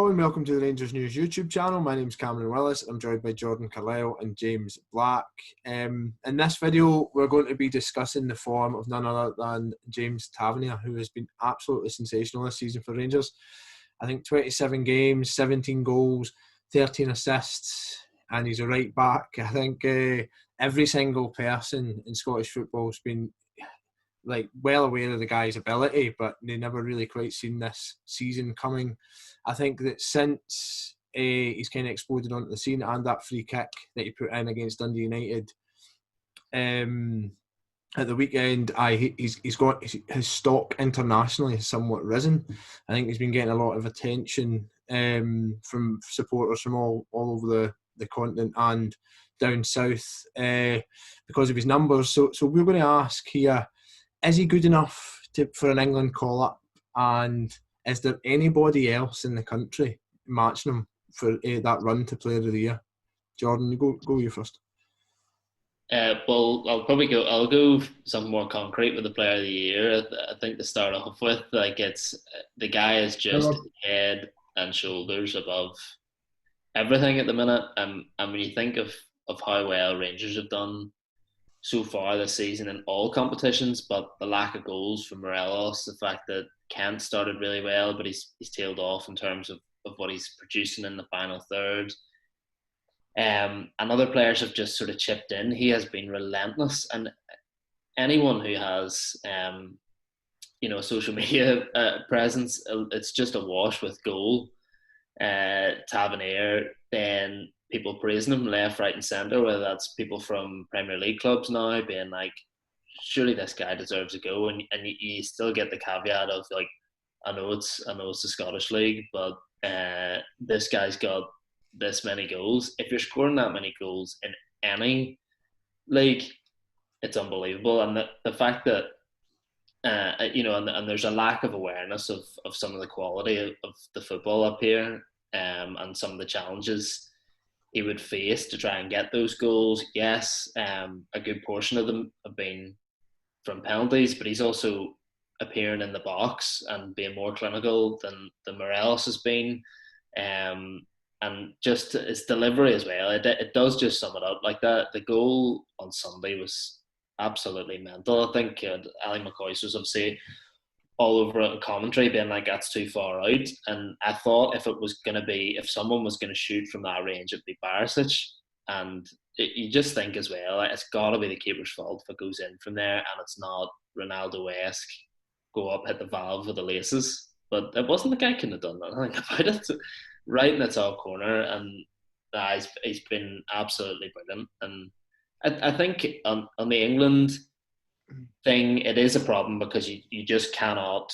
and welcome to the Rangers News YouTube channel. My name's Cameron Willis. I'm joined by Jordan Carlisle and James Black. In this video, we're going to be discussing the form of none other than James Tavernier, who has been absolutely sensational this season for Rangers. I think 27 games, 17 goals, 13 assists, and he's a right back. I think every single person in Scottish football has been well aware of the guy's ability, but they never really quite seen this season coming. I think that since he's kind of exploded onto the scene, and that free kick that he put in against Dundee United at the weekend, he's got his stock internationally has somewhat risen. I think he's been getting a lot of attention from supporters from all over the continent and down south because of his numbers. So we're going to ask here, is he good enough for an England call-up? And is there anybody else in the country matching him for that run to Player of the Year? Jordan, go you first. Well, I'll go something more concrete with the Player of the Year. I think to start off with, it's the guy is just head and shoulders above everything at the minute. And when you think of how well Rangers have done so far this season in all competitions, but the lack of goals from Morelos, the fact that Kent started really well, but he's tailed off in terms of what he's producing in the final third. And other players have just sort of chipped in. He has been relentless, and anyone who has a social media presence, it's just awash with goal. Tavernier, then people praising him left, right and centre, whether that's people from Premier League clubs now being like, surely this guy deserves a go, and you still get the caveat of like, I know it's the Scottish League, but this guy's got this many goals. If you're scoring that many goals in any league, it's unbelievable. And the fact that and there's a lack of awareness of some of the quality of the football up here, and some of the challenges he would face to try and get those goals. Yes, a good portion of them have been from penalties, but he's also appearing in the box and being more clinical than Morelos has been. And just his delivery as well, it does just sum it up like that. The goal on Sunday was absolutely mental. I think Ali McCoy was obviously all over it in commentary being like, that's too far out. And I thought if someone was going to shoot from that range, it'd be Barisic. And you just think as well, it's got to be the keeper's fault if it goes in from there, and it's not Ronaldo-esque, go up, hit the valve with the laces. But it wasn't. The guy couldn't have done nothing about it. Right in the top corner, and he's been absolutely brilliant. And I think on the England thing, it is a problem because you just cannot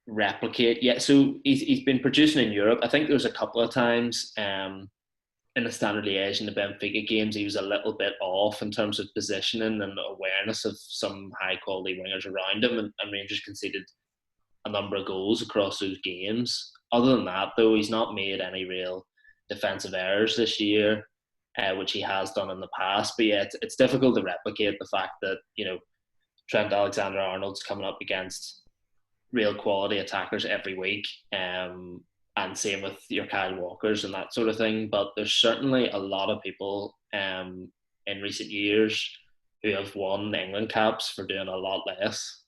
replicate yet. So he's been producing in Europe. I think there was a couple of times in the Standard Liège and the Benfica games, he was a little bit off in terms of positioning and awareness of some high quality wingers around him, and Rangers conceded a number of goals across those games. Other than that, though, he's not made any real defensive errors this year, which he has done in the past. But yeah, it's difficult to replicate the fact that, Trent Alexander-Arnold's coming up against real quality attackers every week, and same with your Kyle Walkers and that sort of thing. But there's certainly a lot of people in recent years who have won England caps for doing a lot less.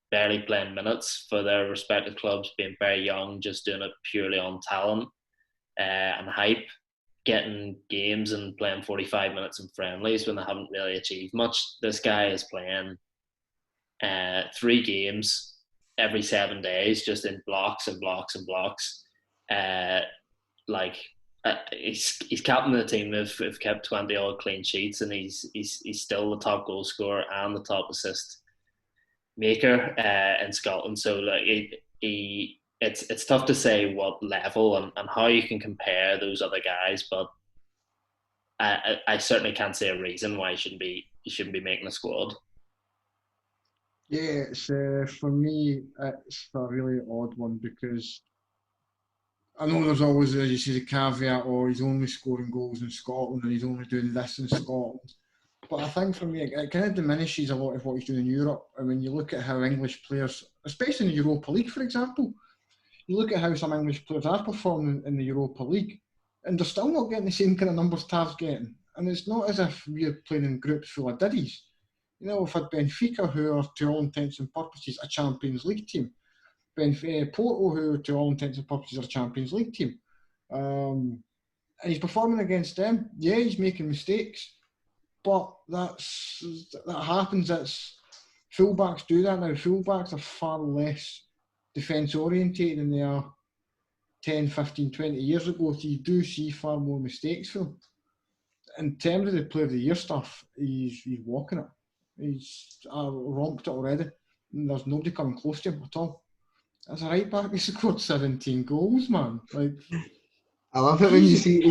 Barely playing minutes for their respective clubs, being very young, just doing it purely on talent and hype, getting games and playing 45 minutes in friendlies when they haven't really achieved much. This guy is playing 3 games every 7 days, just in blocks and blocks and blocks. He's captain of the team. They've kept 20 odd clean sheets, and he's still the top goal scorer and the top assist maker in Scotland. So it's tough to say what level and how you can compare those other guys, but I certainly can't say a reason why he shouldn't be making a squad. Yeah, it's for me, it's a really odd one because I know there's always, as you say, the caveat, he's only scoring goals in Scotland and he's only doing this in Scotland. But I think for me, it kind of diminishes a lot of what he's doing in Europe. And when you look at how English players, especially in the Europa League, for example, you look at how some English players are performing in the Europa League, and they're still not getting the same kind of numbers Tav's getting. And it's not as if we're playing in groups full of diddies. You know, we've had Benfica, who are, to all intents and purposes, a Champions League team. Porto, who, to all intents and purposes, are a Champions League team. And he's performing against them. Yeah, he's making mistakes, but that happens. Fullbacks do that now. Fullbacks are far less defence orientated than they are 10, 15, 20 years ago. So you do see far more mistakes from him. In terms of the Player of the Year stuff, he's walking it. He's romped it already. And there's nobody coming close to him at all. As a right back, he scored 17 goals, man. Like, I love it when you see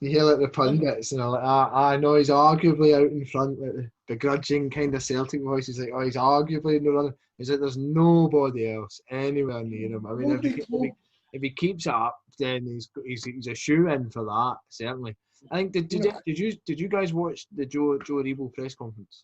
you hear like the pundits and they're like, I know he's arguably out in front, like the begrudging kind of Celtic voice. He's like, oh, he's arguably in the running. He's like, there's nobody else anywhere near him. I mean, if he keeps it up, then he's a shoe in for that, certainly. I think did you guys watch the Joe Rebo press conference?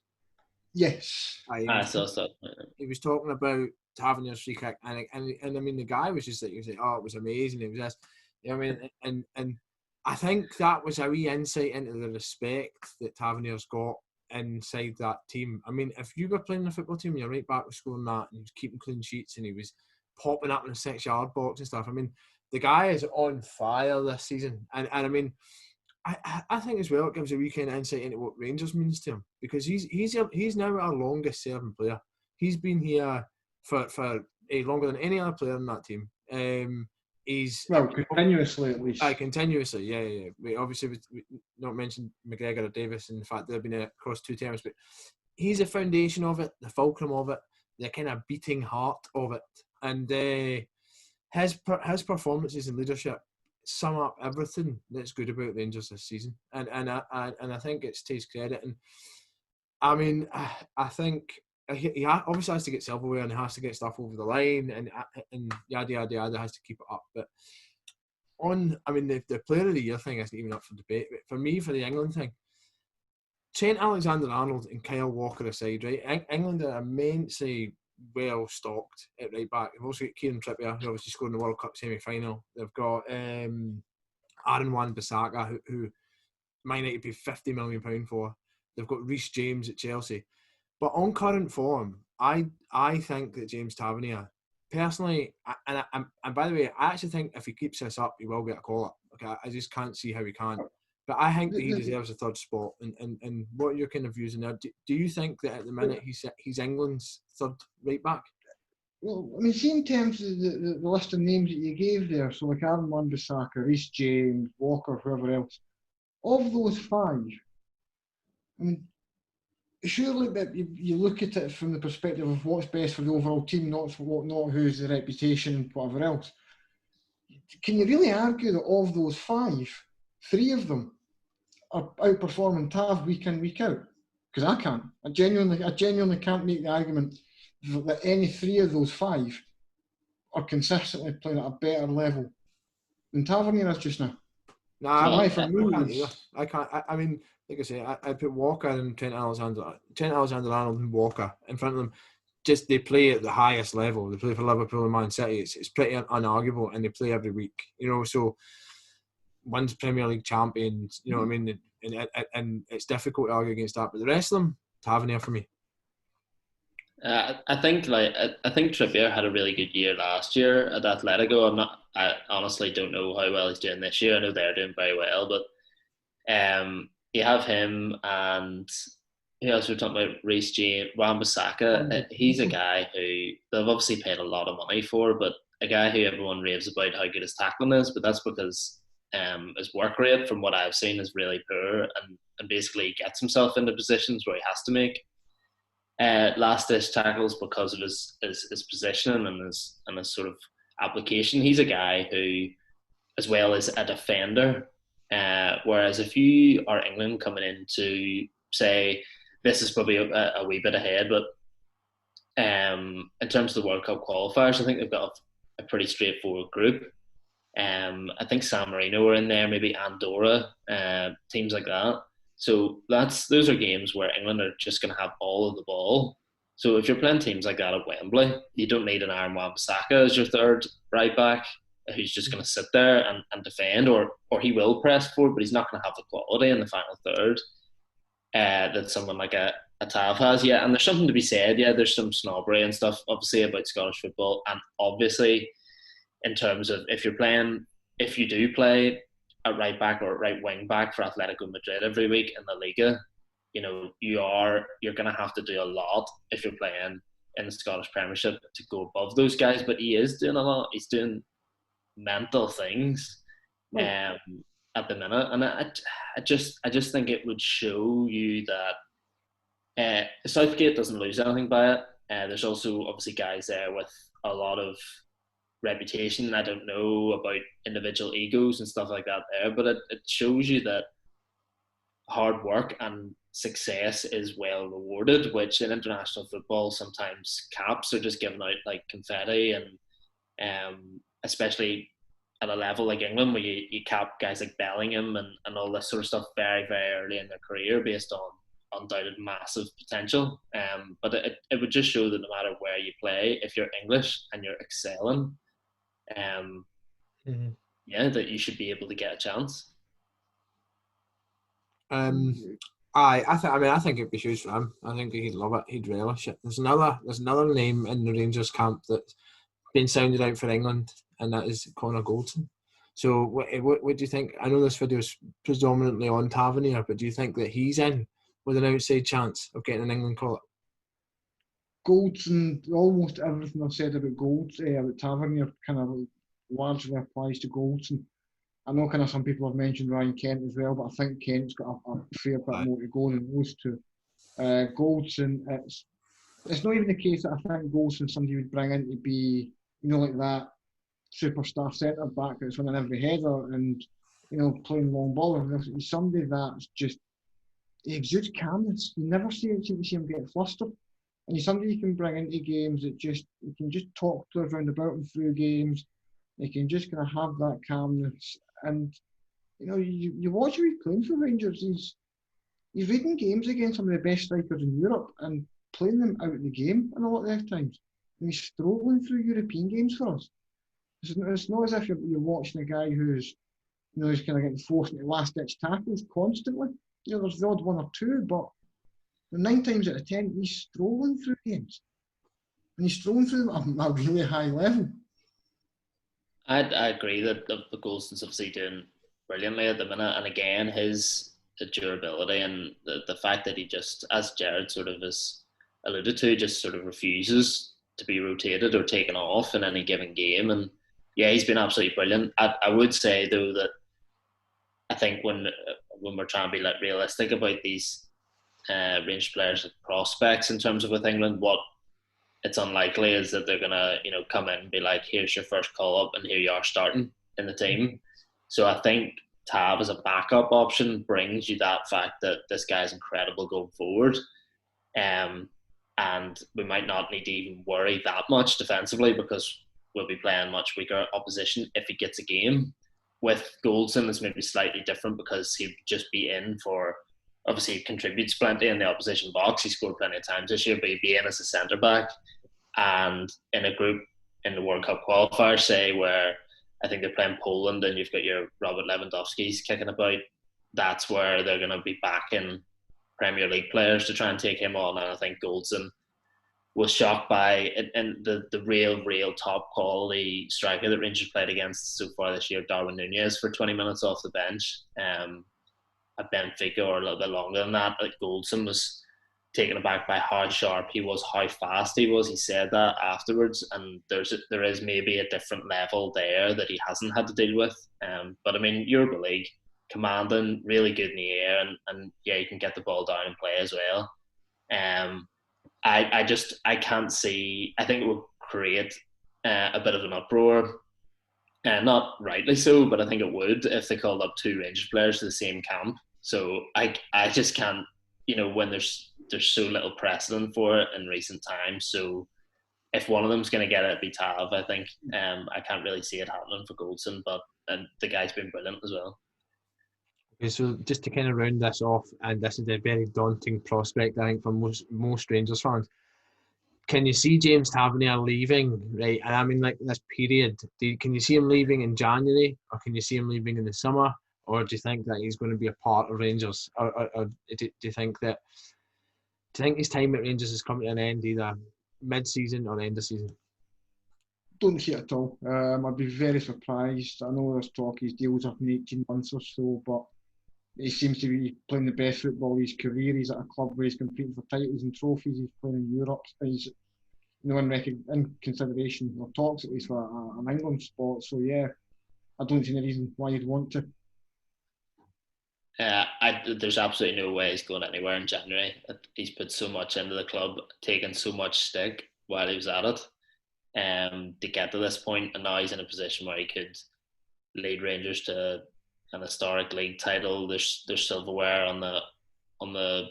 Yes, I saw stuff. He was talking about Tavernier's free kick, and I mean the guy was just like, he was like, oh, it was amazing. It was this, you know what I mean, and I think that was a wee insight into the respect that Tavernier's got inside that team. I mean, if you were playing the football team, your right back was scoring that, and he was keeping clean sheets, and he was popping up in the 6-yard box and stuff. I mean, the guy is on fire this season, and I mean, I think as well it gives a wee kind of insight into what Rangers means to him, because he's now our longest serving player. He's been here for longer than any other player in that team. He's continuously at least. Continuously, yeah. We obviously we not mentioned McGregor or Davis, and the fact they've been across 2 terms, but he's the foundation of it, the fulcrum of it, the kind of beating heart of it, and his performances and leadership sum up everything that's good about Rangers this season, and I think it's to his credit. And I mean, I think he obviously has to get silverware and he has to get stuff over the line and yada yada yada, has to keep it up. But the Player of the Year thing isn't even up for debate. But for me, for the England thing, Trent Alexander-Arnold and Kyle Walker aside, right? England are immensely well stocked at right back. They've also got Kieran Trippier, who obviously scored in the World Cup semi-final. They've got Aaron Wan-Bissaka, who might need to pay £50 million for. They've got Reece James at Chelsea. But on current form, I think that James Tavernier, personally, and by the way, I actually think if he keeps this up, he will get a call-up. Okay, I just can't see how he can. But I think that he deserves a third spot. And what are your kind of views on that? Do you think that at the minute he's England's third right back? Well, I mean, see in terms of the list of names that you gave there, so like Aaron Wan-Bissaka, Reece James, Walker, whoever else, of those 5, I mean, surely that you look at it from the perspective of what's best for the overall team, not who's the reputation and whatever else. Can you really argue that of those 5, 3 of them are outperforming Tav week in, week out? Because I can't. I genuinely can't make the argument that any 3 of those 5 are consistently playing at a better level than Tavernier is just now. I can't. I mean, like I say, I put Walker and Trent Alexander-Arnold and Walker in front of them. Just they play at the highest level. They play for Liverpool and Man City. It's pretty unarguable, and they play every week. You know, so one's Premier League champions. You know what I mean? And it's difficult to argue against that. But the rest of them, Tavernier for me. I think Trippier had a really good year last year at Atletico. I honestly don't know how well he's doing this year. I know they're doing very well, but you have him, and who else we're talking about? Reece James, Wan-Bissaka. He's a guy who they've obviously paid a lot of money for, but a guy who everyone raves about how good his tackling is. But that's because his work rate, from what I've seen, is really poor, and basically gets himself into positions where he has to make last-ditch tackles because of his position and his sort of application. He's a guy who, as well as a defender, whereas if you are England coming into, say, this is probably a wee bit ahead, but in terms of the World Cup qualifiers, I think they've got a pretty straightforward group. I think San Marino are in there, maybe Andorra, teams like that. So those are games where England are just going to have all of the ball. So if you're playing teams like that at Wembley, you don't need an Aaron Wan-Bissaka as your third right back who's just going to sit there and defend, or he will press forward, but he's not going to have the quality in the final third that someone like a Tav has. Yeah, and there's something to be said. Yeah, there's some snobbery and stuff, obviously, about Scottish football, and obviously in terms of if you do play at right back or at right wing back for Atletico Madrid every week in the Liga, you're going to have to do a lot if you're playing in the Scottish Premiership to go above those guys. But he is doing a lot. He's doing mental things at the minute, and I just think it would show you that Southgate doesn't lose anything by it. There's also obviously guys there with a lot of reputation. I don't know about individual egos and stuff like that there, but it shows you that hard work and success is well rewarded, which in international football sometimes caps are just given out like confetti, and especially at a level like England where you cap guys like Bellingham and all this sort of stuff very, very early in their career based on undoubted massive potential. But it would just show that no matter where you play, if you're English and you're excelling, that you should be able to get a chance. I think it'd be huge for him. I think he'd love it. He'd relish it. There's another name in the Rangers camp that's been sounded out for England, and that is Conor Goldson. So what do you think? I know this video is predominantly on Tavernier, but do you think that he's in with an outside chance of getting an England call-up? Goldson, almost everything I've said about Tavernier kind of largely applies to Goldson. I know kind of some people have mentioned Ryan Kent as well, but I think Kent's got a fair bit more to go than those two. Goldson, it's not even the case that I think Goldson somebody would bring in to be, like that superstar centre back that's winning every header and, playing long ball. He's somebody that's just, he exudes calmness. You never seem to see him get flustered. And he's somebody you can bring into games that you can just talk to around about him through games. You can just kind of have that calmness. And, you watch him playing for Rangers. He's reading games against some of the best strikers in Europe and playing them out of the game in a lot of times. And he's struggling through European games for us. It's not as if you're watching a guy who's kind of getting forced into last-ditch tackles constantly. There's the odd one or two, but 9 times out of 10, he's strolling through games. And he's strolling through them at a really high level. I agree that the Goldson's obviously doing brilliantly at the minute, and again his durability and the fact that he just, as Jared sort of has alluded to, just sort of refuses to be rotated or taken off in any given game. And yeah, he's been absolutely brilliant. I would say though that I think when we're trying to be like realistic about these Rangers players' prospects in terms of with England, what it's unlikely is that they're gonna come in and be like, here's your first call up and here you are starting in the team. So I think Tav as a backup option brings you that fact that this guy's incredible going forward, and we might not need to even worry that much defensively because we'll be playing much weaker opposition if he gets a game. With Goldson, it's maybe slightly different because he'd just be in for, obviously he contributes plenty in the opposition box. He scored plenty of times this year, but he'd be in as a centre back. And in a group in the World Cup qualifier, say, where I think they're playing Poland and you've got your Robert Lewandowski's kicking about, that's where they're going to be backing Premier League players to try and take him on. And I think Goldson was shocked by and the real top quality striker that Rangers played against so far this year, Darwin Núñez, for 20 minutes off the bench. At Benfica, or a little bit longer than that, like Goldson was taken aback by how sharp he was, how fast he was. He said that afterwards, and there is maybe a different level there that he hasn't had to deal with. But I mean, Europa League, commanding, really good in the air, and yeah, you can get the ball down and play as well. I can't see. I think it would create a bit of an uproar. Not rightly so, but I think it would if they called up 2 Rangers players to the same camp. So I just can't, when there's so little precedent for it in recent times. So if one of them's going to get it, it'd be Tav, I think. I can't really see it happening for Goldson, but the guy's been brilliant as well. Okay, so just to kind of round this off, and this is a very daunting prospect, I think, for most Rangers fans. can you see James Tavernier leaving, right? And I mean, like this period, can you see him leaving in January, or can you see him leaving in the summer, or do you think that he's going to be a part of Rangers, or do you think that? Do you think his time at Rangers is coming to an end, either mid-season or end of season? Don't see it at all. I'd be very surprised. I know there's talk his deal's up in 18 months or so, but he seems to be playing the best football of his career. He's at a club where he's competing for titles and trophies. He's playing in Europe. He's in consideration, or talks at least, for an England spot. So yeah, I don't see any reason why you'd want to. There's absolutely no way he's going anywhere in January. He's put so much into the club, taken so much stick while he was at it, to get to this point, and now he's in a position where he could lead Rangers to an historic league title. There's silverware on the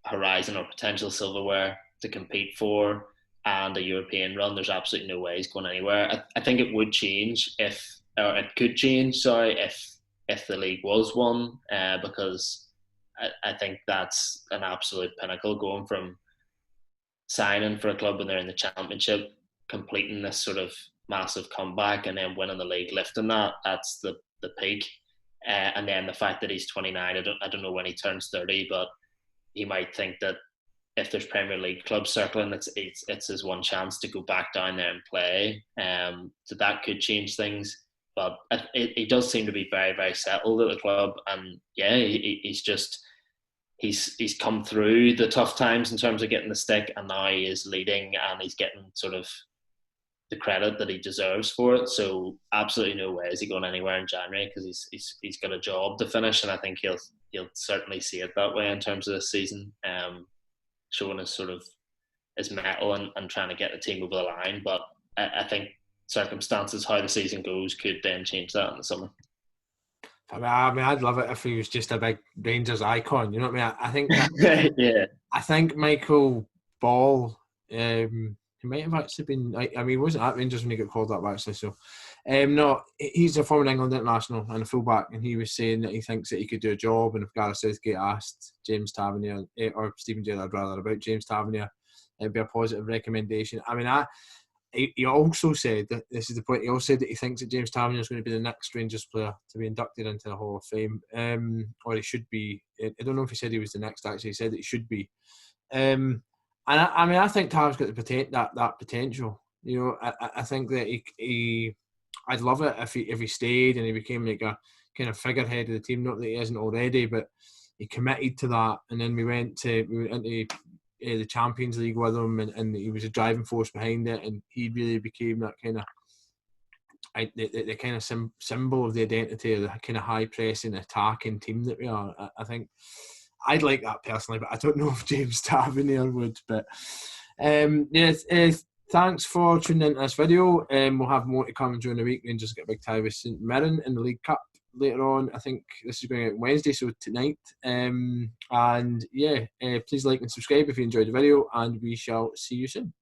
horizon, or potential silverware to compete for, and a European run. There's absolutely no way he's going anywhere. I think it would change it could change. Sorry, if the league was won, because I think that's an absolute pinnacle, going from signing for a club when they're in the Championship, completing this sort of massive comeback, and then winning the league, lifting that's the peak. And then the fact that he's 29, I don't know when he turns 30, but he might think that if there's Premier League clubs circling, it's his one chance to go back down there and play. So that could change things. But he does seem to be very, very settled at the club, and yeah, he's come through the tough times in terms of getting the stick, and now he is leading, and he's getting sort of the credit that he deserves for it. So absolutely no way is he going anywhere in January, because he's got a job to finish, and I think he'll certainly see it that way in terms of this season, showing his mettle and trying to get the team over the line. But I think circumstances, how the season goes, could then change that in the summer. I mean, I'd love it if he was just a big Rangers icon. You know what I mean? I think yeah. I think Michael Ball, he might have actually been. I mean, he wasn't at Rangers when he got called up, actually. So, no, he's a former England international and a fullback, and he was saying that he thinks that he could do a job. And if Gareth Southgate asked James Tavernier, or Stephen Gerrard rather, about James Tavernier, it'd be a positive recommendation. I mean, he also said that, this is the point, he also said that he thinks that James Tavernier is going to be the next Rangers player to be inducted into the Hall of Fame, or he should be. I don't know if he said he was the next, actually. He said that he should be. And I mean, I think Taver's got that potential. You know, I think that he I'd love it if he stayed and he became like a kind of figurehead of the team. Not that he isn't already, but he committed to that. And then we went into the Champions League with him, and he was a driving force behind it, and he really became that kind of the kind of symbol of the identity of the kind of high pressing, attacking team that we are. I think I'd like that personally, but I don't know if James Tavernier would. But thanks for tuning into this video. We'll have more to come during the week. Rangers get a big tie with St Mirren in the League Cup later on. I think this is going out Wednesday, so tonight. And yeah, please like and subscribe if you enjoyed the video, and we shall see you soon.